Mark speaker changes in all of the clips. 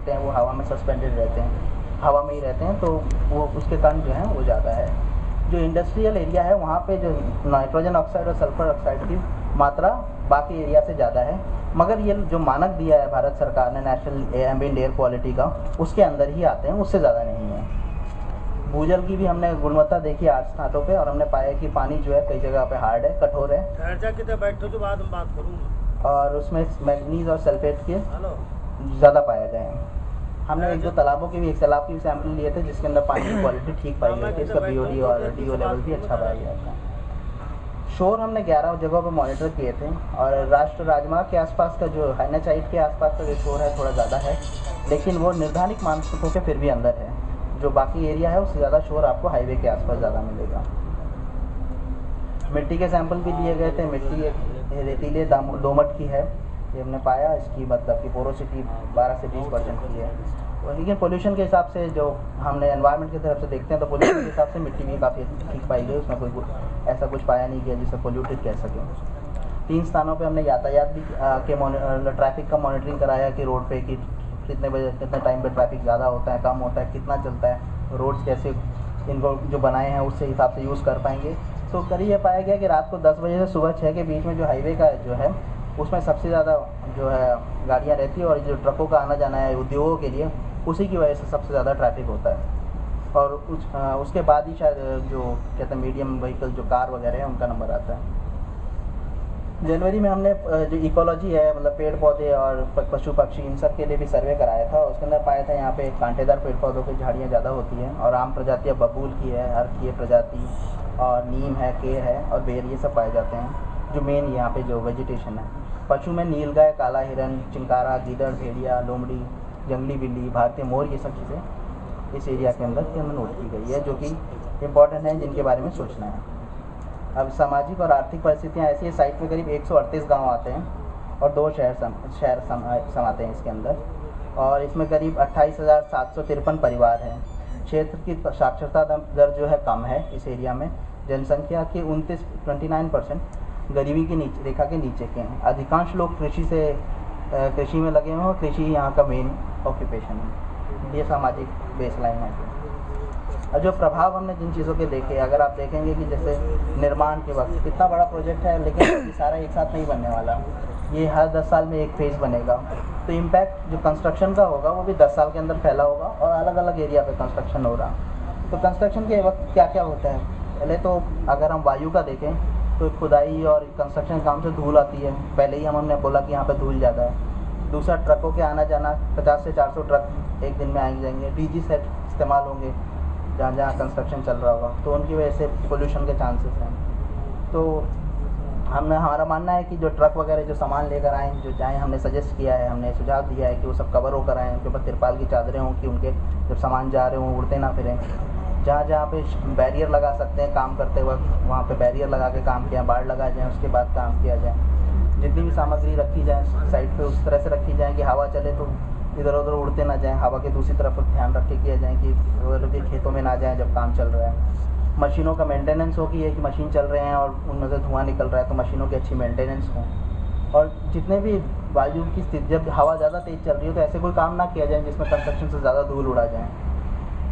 Speaker 1: होते हैं वो हवा में सस्पेंडेड रहते हैं, हवा में ही रहते हैं, तो वो उसके कारण जो है वो ज़्यादा है। जो इंडस्ट्रियल एरिया है वहाँ पे जो नाइट्रोजन ऑक्साइड और सल्फर ऑक्साइड की मात्रा बाकी एरिया से ज़्यादा है, मगर ये जो मानक दिया है भारत सरकार ने नेशनल एम्बिएंट एयर क्वालिटी का, उसके अंदर ही आते हैं, उससे ज़्यादा नहीं है। भूजल की भी हमने गुणवत्ता देखी 8 स्थानों पे और हमने पाया कि पानी जो है कई जगह पे हार्ड है, कठोर है, और उसमें मैग्नीज और सल्फेट के ज़्यादा पाए गए हैं। हमने एक दो तालाबों के भी, एक तालाब के भी सैंपल लिए थे जिसके अंदर पानी की क्वालिटी ठीक पाई गई थी, इसका BOD और DO लेवल भी अच्छा पाया गया था। शोर हमने 11 जगहों पर मॉनिटर किए थे, और राष्ट्रीय राजमार्ग के आसपास का जो NH8 के आसपास का जो शोर है थोड़ा ज़्यादा है, लेकिन वो निर्धारित मानकों के फिर भी अंदर है। जो बाकी एरिया है उससे ज़्यादा शोर आपको हाईवे के आसपास ज़्यादा मिलेगा। मिट्टी के सैंपल भी लिए गए थे, मिट्टी एक रेतीले दोमट की है, ये हमने पाया, इसकी मतलब कि पोरोसिटी 12 से 20% की है। लेकिन पोल्यूशन के हिसाब से जो हमने एनवायरनमेंट की तरफ से देखते हैं तो पोल्यूशन के हिसाब से मिट्टी भी काफ़ी ठीक पाई गई, उसमें कोई ऐसा कुछ पाया नहीं गया जिसे पोल्यूटेड कह सकें। 3 स्थानों पे हमने यातायात भी के ट्रैफिक का मॉनिटरिंग कराया कि रोड पे कि कितने बजे कितने टाइम पे ट्रैफिक ज़्यादा होता है, कम होता है, कितना चलता है, रोड्स कैसे इनको जो बनाए हैं उससे हिसाब से यूज़ कर पाएंगे। तो करीब ये पाया गया कि रात को 10 बजे से सुबह 6 के बीच में जो हाईवे का जो है उसमें सबसे ज़्यादा जो है गाड़ियाँ रहती है, और जो ट्रकों का आना जाना है उद्योगों के लिए, उसी की वजह से सबसे ज़्यादा ट्रैफिक होता है। और उसके बाद ही शायद जो कहते हैं मीडियम व्हीकल जो कार वगैरह है उनका नंबर आता है। जनवरी में हमने जो इकोलॉजी है, मतलब पेड़ पौधे और पशु पक्षी, इन सब के लिए भी सर्वे कराया था। उसके अंदर पाया था यहाँ पे कांटेदार पेड़ पौधों की झाड़ियाँ ज़्यादा होती हैं, और आम प्रजातियाँ बबूल की है, अर्क की प्रजाति, और नीम है, केर है और बेर, ये सब पाए जाते हैं जो मेन यहाँ पे जो वेजिटेशन है। पशु में नीलगाय, काला हिरन, चिंकारा, गीदड़, भेड़िया, लोमड़ी, जंगली बिल्ली, भारतीय मोर, ये सब चीज़ें इस एरिया के अंदर नोट की गई है, जो कि इम्पॉर्टेंट है, जिनके बारे में सोचना है। अब सामाजिक और आर्थिक परिस्थितियाँ ऐसी है, साइट में करीब 138 गांव आते हैं और 2 शहर समाते हैं इसके अंदर, और इसमें करीब 28,753 परिवार हैं। क्षेत्र की साक्षरता दर जो है कम है इस एरिया में। जनसंख्या के 29% गरीबी की रेखा के नीचे के हैं। अधिकांश लोग कृषि में लगे हुए हैं, और कृषि यहाँ का मेन ऑक्यूपेशन है। ये सामाजिक बेसलाइन है। और जो प्रभाव हमने जिन चीज़ों के देखे, अगर आप देखेंगे कि जैसे निर्माण के वक्त कितना बड़ा प्रोजेक्ट है, लेकिन ये सारा एक साथ नहीं बनने वाला, ये हर 10 साल में एक फेज़ बनेगा, तो इम्पैक्ट जो कंस्ट्रक्शन का होगा वो भी 10 साल के अंदर फैला होगा, और अलग अलग एरिया पे कंस्ट्रक्शन हो रहा। तो कंस्ट्रक्शन के वक्त क्या क्या होता है, पहले तो अगर हम वायु का देखें तो खुदाई और कंस्ट्रक्शन काम से धूल आती है, पहले ही हमने बोला कि यहाँ पर धूल ज़्यादा है। दूसरा, ट्रकों के आना जाना, 50 से 400 ट्रक एक दिन में आएंगे जाएंगे। DG सेट इस्तेमाल होंगे जहाँ जहाँ कंस्ट्रक्शन चल रहा होगा, तो उनकी वजह से पोल्यूशन के चांसेस हैं। तो हमारा मानना है कि जो ट्रक वगैरह जो सामान लेकर आएँ, जो जाएँ, हमने सजेस्ट किया है, हमने सुझाव दिया है कि वो सब कवर होकर आएँ, उनके ऊपर तिरपाल की चादरें हों कि उनके जब सामान जा रहे हों उड़ते ना फिरें। जहाँ जहाँ पे बैरियर लगा सकते हैं काम करते वक्त, वहाँ पे बैरियर लगा के काम किया, बाड़ लगा जाए, उसके बाद काम किया जाए। जितनी भी सामग्री रखी जाए साइड पे उस तरह से रखी जाए कि हवा चले तो इधर उधर उड़ते ना जाएं, हवा के दूसरी तरफ ध्यान रख के किया जाए कि वो खेतों में ना जाएं जब काम चल रहा है। मशीनों का मेंटेनेंस हो कि एक मशीन चल रहे हैं और उनमें से धुआं निकल रहा है, तो मशीनों की अच्छी मेंटेनेंस हो। और जितने भी वायु की स्थिति, जब हवा ज़्यादा तेज़ चल रही हो तो ऐसे कोई काम ना किया जाए जिसमें कंस्ट्रक्शन से ज़्यादा धूल उड़ा जाए।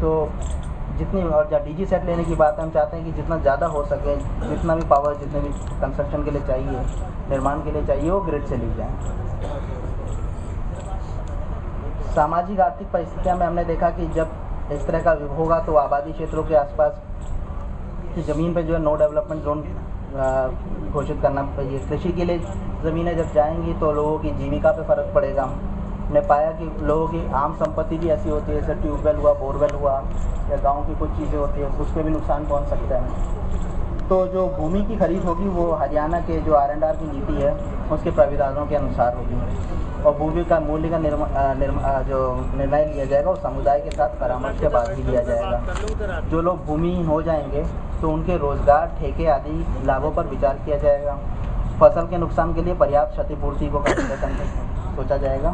Speaker 1: तो जितनी, और जहाँ DG सेट लेने की बात है, हम चाहते हैं कि जितना ज़्यादा हो सके, जितना भी पावर जितने भी कंस्ट्रक्शन के लिए चाहिए, निर्माण के लिए चाहिए, वो ग्रिड से ली जाए। सामाजिक आर्थिक परिस्थितियों में हमने देखा कि जब इस तरह का होगा तो आबादी क्षेत्रों के आसपास की ज़मीन पे जो है नो डेवलपमेंट जोन घोषित करना चाहिए। कृषि के लिए ज़मीनें जब जाएंगी तो लोगों की जीविका पे फ़र्क पड़ेगा। हमने पाया कि लोगों की आम संपत्ति भी ऐसी होती है, जैसे ट्यूबवेल हुआ, बोरवेल हुआ, या गांव की कुछ चीज़ें होती है, उस पर भी नुकसान पहुंच सकता है। तो जो भूमि की खरीद होगी वो हरियाणा के जो R&R की नीति है उसके प्राविधानों के अनुसार होगी, और भूमि का मूल्य का जो निर्णय लिया जाएगा वो समुदाय के साथ परामर्श के बाद ही लिया जाएगा। जो लोग भूमिहीन हो जाएंगे तो उनके रोजगार, ठेके आदि लाभों पर विचार किया जाएगा। फसल के नुकसान के लिए पर्याप्त क्षतिपूर्ति को सोचा जाएगा,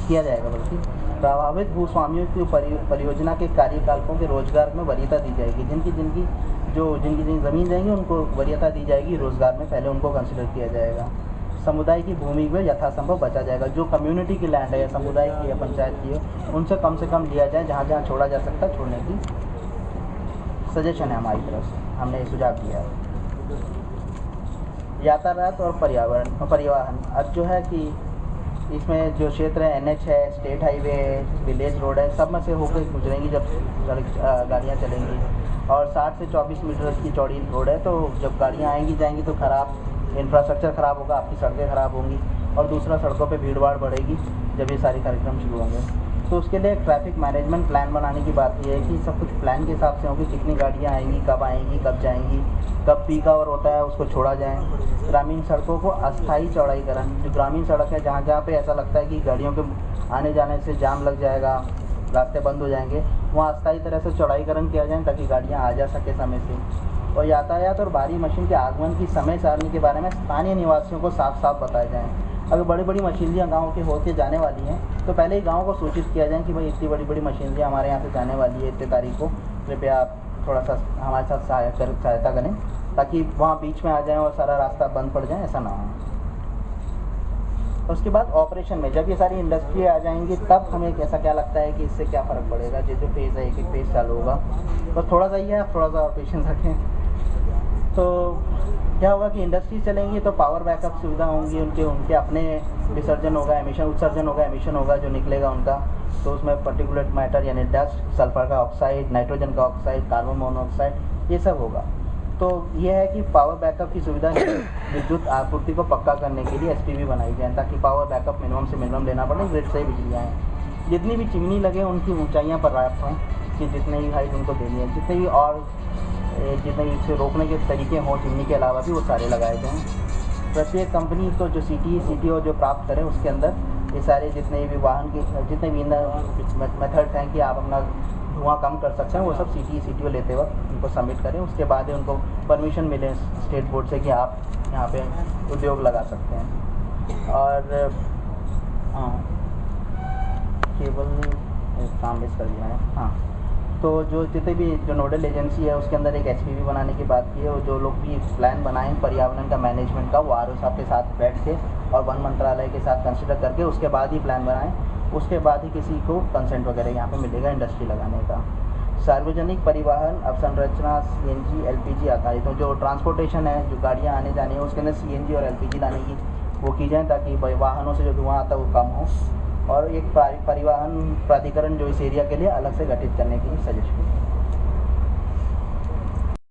Speaker 1: किया जाएगा। बल्कि प्रभावित भूस्वामियों की परियोजना के कार्यकालकों के रोजगार में वरीयता दी जाएगी। जिनकी ज़मीन जाएंगी उनको वरीयता दी जाएगी, रोजगार में पहले उनको कंसिडर किया जाएगा। समुदाय की भूमि में यथासंभव बचा जाएगा। जो कम्युनिटी की लैंड है या समुदाय की या पंचायत की है उनसे कम लिया जाए, जहाँ जहाँ छोड़ा जा सकता है छोड़ने की सजेशन है हमारी तरफ से, हमने ये सुझाव दिया है। यातायात और परिवहन अब जो है कि इसमें जो क्षेत्र है NH है, स्टेट हाईवे है, विलेज रोड है, सब में से होकर गुजरेंगी जब गाड़ियाँ चलेंगी। और 60 से 24 मीटर की चौड़ी रोड है, तो जब गाड़ियाँ आएंगी जाएंगी तो ख़राब इंफ्रास्ट्रक्चर ख़राब होगा, आपकी सड़कें ख़राब होंगी और दूसरा सड़कों पे भीड़ भाड़ बढ़ेगी जब ये सारे कार्यक्रम शुरू होंगे। तो उसके लिए ट्रैफिक मैनेजमेंट प्लान बनाने की बात ये है कि सब कुछ प्लान के हिसाब से होगी, कितनी गाड़ियाँ आएंगी, कब जाएंगी, कब पीक आवर होता है उसको छोड़ा जाए। ग्रामीण सड़कों को अस्थायी चौड़ाईकरण, जो ग्रामीण सड़क है जहाँ जहाँ पे ऐसा लगता है कि गाड़ियों के आने जाने से जाम लग जाएगा, रास्ते बंद हो जाएंगे, वहाँ अस्थायी तरह से चौड़ाईकरण किया जाए ताकि गाड़ियाँ आ जा सके समय से। और यातायात और भारी मशीन के आगमन की समय सारणी के बारे में स्थानीय निवासियों को साफ साफ बताया जाए। अगर बड़ी बड़ी मशीनरियाँ गाँव के होके जाने वाली हैं तो पहले ही गाँव को सूचित किया जाए कि भाई इतनी बड़ी बड़ी मशीनरियाँ हमारे यहाँ से जाने वाली है इतने तारीख को, कृपया आप थोड़ा सा हमारे साथ सहायता करें, ताकि वहाँ बीच में आ जाएं और सारा रास्ता बंद पड़ जाए, ऐसा ना हो। उसके बाद ऑपरेशन में जब ये सारी इंडस्ट्री आ जाएंगी तब हमें कैसा क्या लगता है कि इससे क्या फ़र्क पड़ेगा। जो फेज़ है, एक फेज़ चालू होगा, बस थोड़ा सा ही है, आप थोड़ा सा पेशेंस रखें। तो क्या होगा कि इंडस्ट्री चलेंगी तो पावर बैकअप सुविधा होंगी, उनके अपने विसर्जन होगा, उत्सर्जन होगा, एमिशन होगा जो निकलेगा उनका, तो उसमें पर्टिकुलेट मैटर यानी डस्ट, सल्फर का ऑक्साइड, नाइट्रोजन का ऑक्साइड, कार्बन मोनोऑक्साइड, ये सब होगा। तो ये है कि पावर बैकअप की सुविधा विद्युत आपूर्ति को पक्का करने के लिए SPV बनाई जाए ताकि पावर बैकअप मिनिमम से मिनिमम लेना पड़े, ग्रिड से ही बिजली आए। जितनी भी चिमनी लगे उनकी ऊंचाइयां पर्याप्त हों कि जितने ही हाइट उनको देनी है, जितने भी इसे रोकने के तरीके हों चिमनी के अलावा भी वो सारे लगाए जाएँ। प्रत्येक कंपनी को जो CTO जो प्राप्त करें उसके अंदर ये सारे जितने भी वाहन के जितने भी मेथड्स हैं कि आप अपना धुआं कम कर सकते हैं वो सब CTO लेते वक्त उनको सबमिट करें। उसके बाद ही उनको परमिशन मिले स्टेट बोर्ड से कि आप यहाँ पे उद्योग लगा सकते हैं। और हाँ, केवल काम मिस कर दिया है। हाँ, तो जो जितने भी जो नोडल एजेंसी है उसके अंदर एक SPV बनाने की बात की है, और जो लोग भी प्लान बनाएं पर्यावरण का मैनेजमेंट का, वो RO साहब के साथ बैठ के और वन मंत्रालय के साथ कंसिडर करके उसके बाद ही प्लान बनाएं, उसके बाद ही किसी को कंसेंट वगैरह यहाँ पे मिलेगा इंडस्ट्री लगाने का। सार्वजनिक परिवहन अवसंरचना CNG LPG आधारित हो, जो ट्रांसपोर्टेशन है, जो गाड़ियाँ आने जाने हैं उसके अंदर CNG और LPG लाने की वो की जाए ताकि वाहनों से जो धुआं आता है वो कम हो। और एक परिवहन प्राधिकरण जो इस एरिया के लिए अलग से गठित करने की सजेशन है।